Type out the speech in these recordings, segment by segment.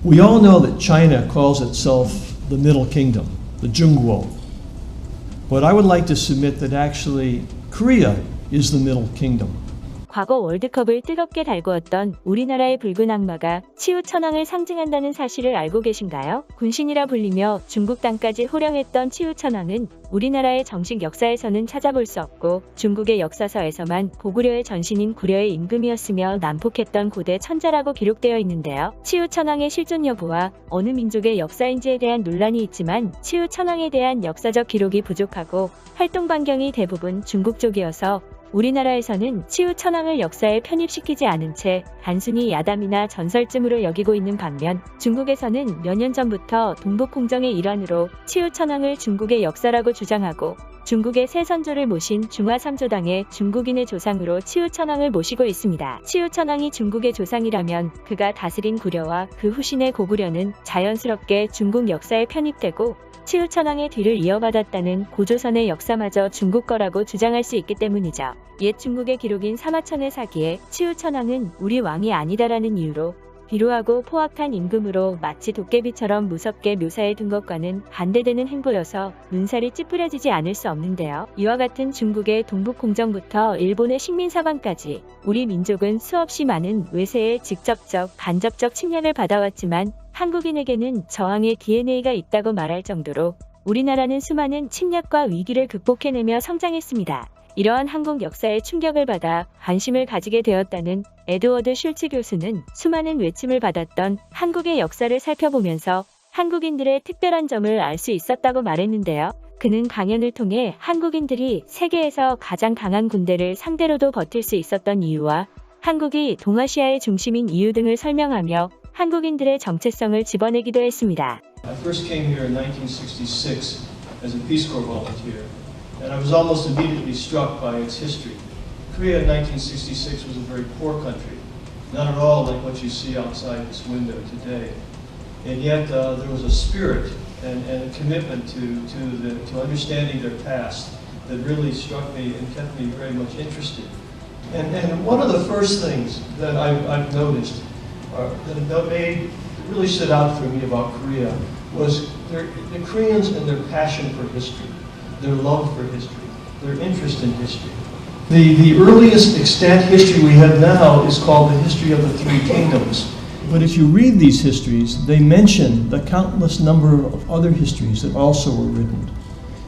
We all know that China calls itself the Middle Kingdom, the Zhongguo. But I would like to submit that actually Korea is the Middle Kingdom. 과거 월드컵을 뜨겁게 달구었던 우리나라의 붉은 악마가 치우천왕을 상징한다는 사실을 알고 계신가요? 군신이라 불리며 중국 땅까지 호령했던 치우천왕은 우리나라의 정식 역사에서는 찾아볼 수 없고 중국의 역사서에서만 고구려의 전신인 구려의 임금이었으며 난폭했던 고대 천자라고 기록되어 있는데요. 치우천왕의 실존 여부와 어느 민족의 역사인지에 대한 논란이 있지만 치우천왕에 대한 역사적 기록이 부족하고 활동 반경이 대부분 중국 쪽이어서 우리나라에서는 치우천왕을 역사에 편입시키지 않은 채 단순히 야담이나 전설쯤으로 여기고 있는 반면 중국에서는 몇 년 전부터 동북공정의 일환으로 치우천왕을 중국의 역사라고 주장하고 중국의 새 선조를 모신 중화삼조당의 중국인의 조상으로 치우천왕을 모시고 있습니다. 치우천왕이 중국의 조상이라면 그가 다스린 구려와 그 후신의 고구려는 자연스럽게 중국 역사에 편입되고 치우천왕의 뒤를 이어받았다는 고조선의 역사마저 중국 거라고 주장할 수 있기 때문이죠. 옛 중국의 기록인 사마천의 사기에 치우천왕은 우리 왕이 아니다라는 이유로 비루하고 포악한 임금으로 마치 도깨비처럼 무섭게 묘사해 둔 것과는 반대되는 행보여서 눈살이 찌푸려지지 않을 수 없는데요. 이와 같은 중국의 동북공정부터 일본의 식민사관까지 우리 민족은 수없이 많은 외세의 직접적, 간접적 침략을 받아왔지만 한국인에게는 저항의 DNA가 있다고 말할 정도로 우리나라는 수많은 침략과 위기를 극복해내며 성장했습니다. 이러한 한국 역사에 충격을 받아 관심을 가지게 되었다는 에드워드 슐츠 교수는 수많은 외침을 받았던 한국의 역사를 살펴보면서 한국인들의 특별한 점을 알 수 있었다고 말했는데요. 그는 강연을 통해 한국인들이 세계에서 가장 강한 군대를 상대로도 버틸 수 있었던 이유와 한국이 동아시아의 중심인 이유 등을 설명하며 한국인들의 정체성을 집어내기도 했습니다. I first came here in 1966 as a Peace Corps volunteer, and I was almost immediately struck by its history. Korea in 1966 was a very poor country, not at all like what you see outside this window today. And yet there was a spirit and a commitment to understanding their past that really struck me and kept me very much interested. And one of the first things that I've noticed that really stood out for me about Korea was the Koreans and their passion for history, their love for history, their interest in history. The earliest extant history we have now is called the history of the Three Kingdoms. But if you read these histories, they mention the countless number of other histories that also were written.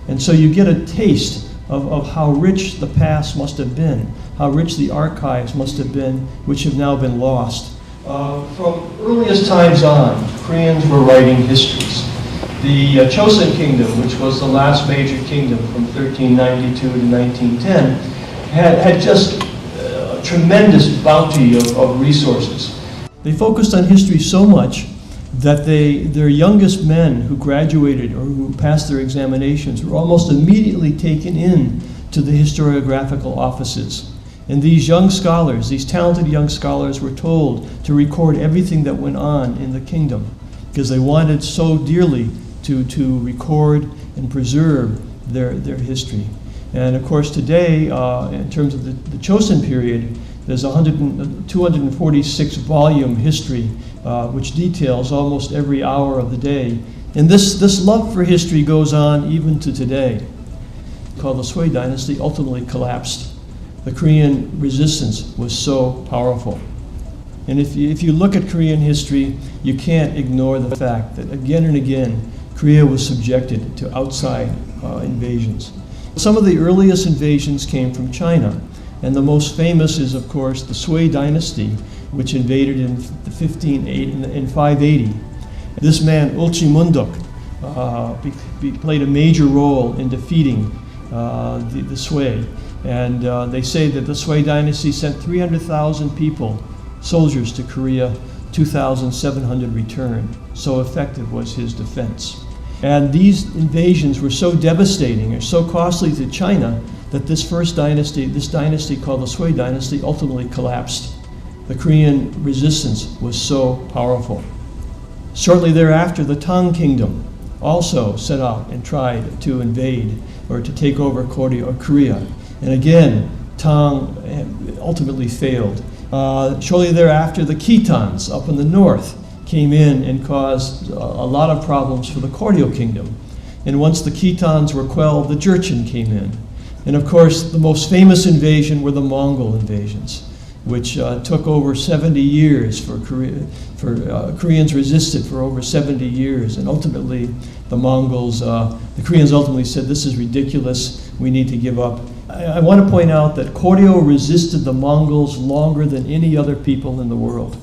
And so you get a taste of how rich the past must have been, how rich the archives must have been, which have now been lost. From earliest times on, Koreans were writing histories. The Chosun Kingdom, which was the last major kingdom from 1392 to 1910, had just a tremendous bounty of resources. They focused on history so much that their youngest men who graduated or who passed their examinations were almost immediately taken in to the historiographical offices. And these young scholars, these talented young scholars, were told to record everything that went on in the kingdom because they wanted so dearly to record and preserve their history. And of course today, in terms of the Chosun period, there's a 246 volume history which details almost every hour of the day. And this love for history goes on even to today. Called the Sui Dynasty ultimately collapsed. The Korean resistance was so powerful. And if you look at Korean history, you can't ignore the fact that again and again, Korea was subjected to outside invasions. Some of the earliest invasions came from China, and the most famous is, of course, the Sui Dynasty, which invaded in 580. This man, Ulchimunduk, played a major role in defeating the Sui. And they say that the Sui Dynasty sent 300,000 people, soldiers to Korea, 2,700 returned. So effective was his defense. And these invasions were so devastating or so costly to China that this dynasty called the Sui Dynasty ultimately collapsed. The Korean resistance was so powerful. Shortly thereafter, the Tang Kingdom also set out and tried to invade or to take over Korea. And again, Tang ultimately failed. Shortly thereafter, the Khitans up in the north came in and caused a lot of problems for the Koryo kingdom. And once the Khitans were quelled, the Jurchen came in. And of course, the most famous invasion were the Mongol invasions, which took over 70 years for Koreans resisted for over 70 years. And ultimately, the Koreans ultimately said, this is ridiculous, we need to give up. I want to point out that Koryo resisted the Mongols longer than any other people in the world.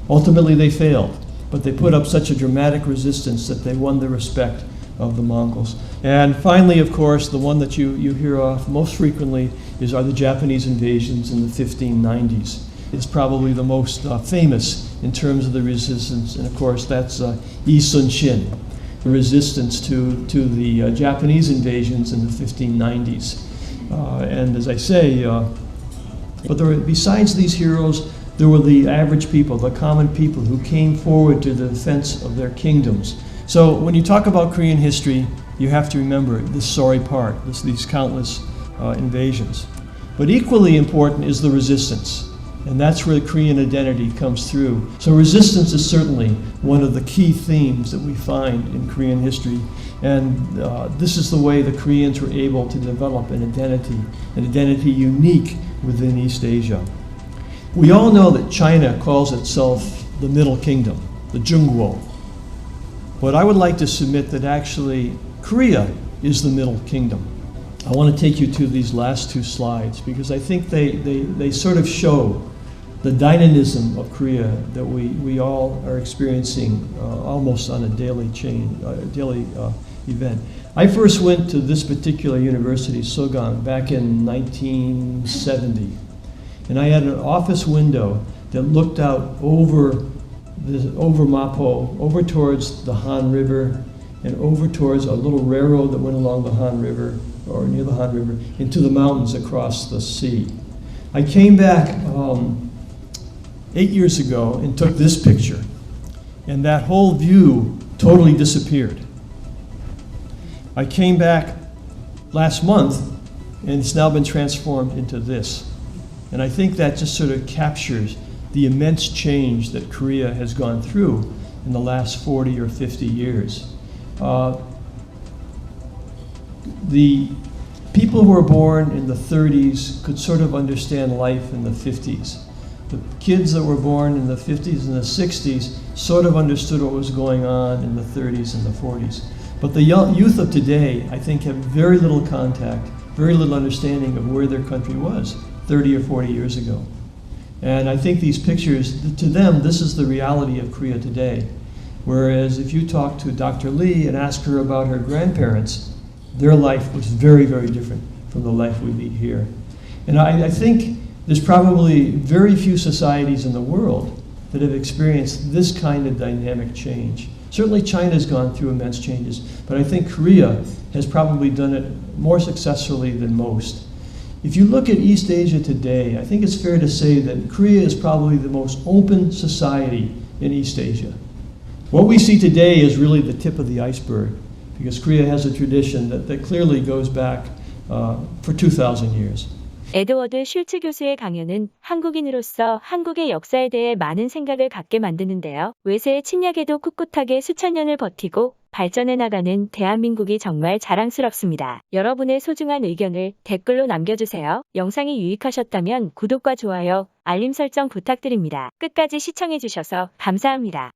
Ultimately, they failed, but they put up such a dramatic resistance that they won the respect of the Mongols. And finally, of course, the one that you hear of most frequently are the Japanese invasions in the 1590s. It's probably the most famous in terms of the resistance, and of course that's Yi Sun-shin, the resistance to the Japanese invasions in the 1590s. And as I say, besides these heroes, there were the average people, the common people who came forward to the defense of their kingdoms. So when you talk about Korean history, you have to remember this sorry part, these countless invasions. But equally important is the resistance, and that's where the Korean identity comes through. So resistance is certainly one of the key themes that we find in Korean history, and this is the way the Koreans were able to develop an identity unique within East Asia. We all know that China calls itself the Middle Kingdom, the Zhongguo. But I would like to submit that actually Korea is the Middle Kingdom. I want to take you to these last two slides because I think they sort of show the dynamism of Korea that we all are experiencing almost on a daily event. I first went to this particular university, Sogang, back in 1970. And I had an office window that looked out over Mapo, over towards the Han River, and over towards a little railroad that went along the Han River, or near the Han River, into the mountains across the sea. I came back 8 years ago and took this picture, and that whole view totally disappeared. I came back last month, and it's now been transformed into this. And I think that just sort of captures the immense change that Korea has gone through in the last 40 or 50 years. The people who were born in the 30s could sort of understand life in the 50s. The kids that were born in the 50s and the 60s sort of understood what was going on in the 30s and the 40s. But the youth of today, I think, have very little contact, very little understanding of where their country was 30 or 40 years ago. And I think these pictures, to them, this is the reality of Korea today. Whereas if you talk to Dr. Lee and ask her about her grandparents, their life was very, very different from the life we lead here. And I think there's probably very few societies in the world that have experienced this kind of dynamic change. Certainly China's gone through immense changes, but I think Korea has probably done it more successfully than most. If you look at East Asia today, I think it's fair to say that Korea is probably the most open society in East Asia. What we see today is really the tip of the iceberg, because Korea has a tradition that clearly goes back for 2,000 years. 에드워드 슐츠 교수의 강연은 한국인으로서 한국의 역사에 대해 많은 생각을 갖게 만드는데요. 외세의 침략에도 꿋꿋하게 수천 년을 버티고 발전해 나가는 대한민국이 정말 자랑스럽습니다. 여러분의 소중한 의견을 댓글로 남겨주세요. 영상이 유익하셨다면 구독과 좋아요, 알림 설정 부탁드립니다. 끝까지 시청해주셔서 감사합니다.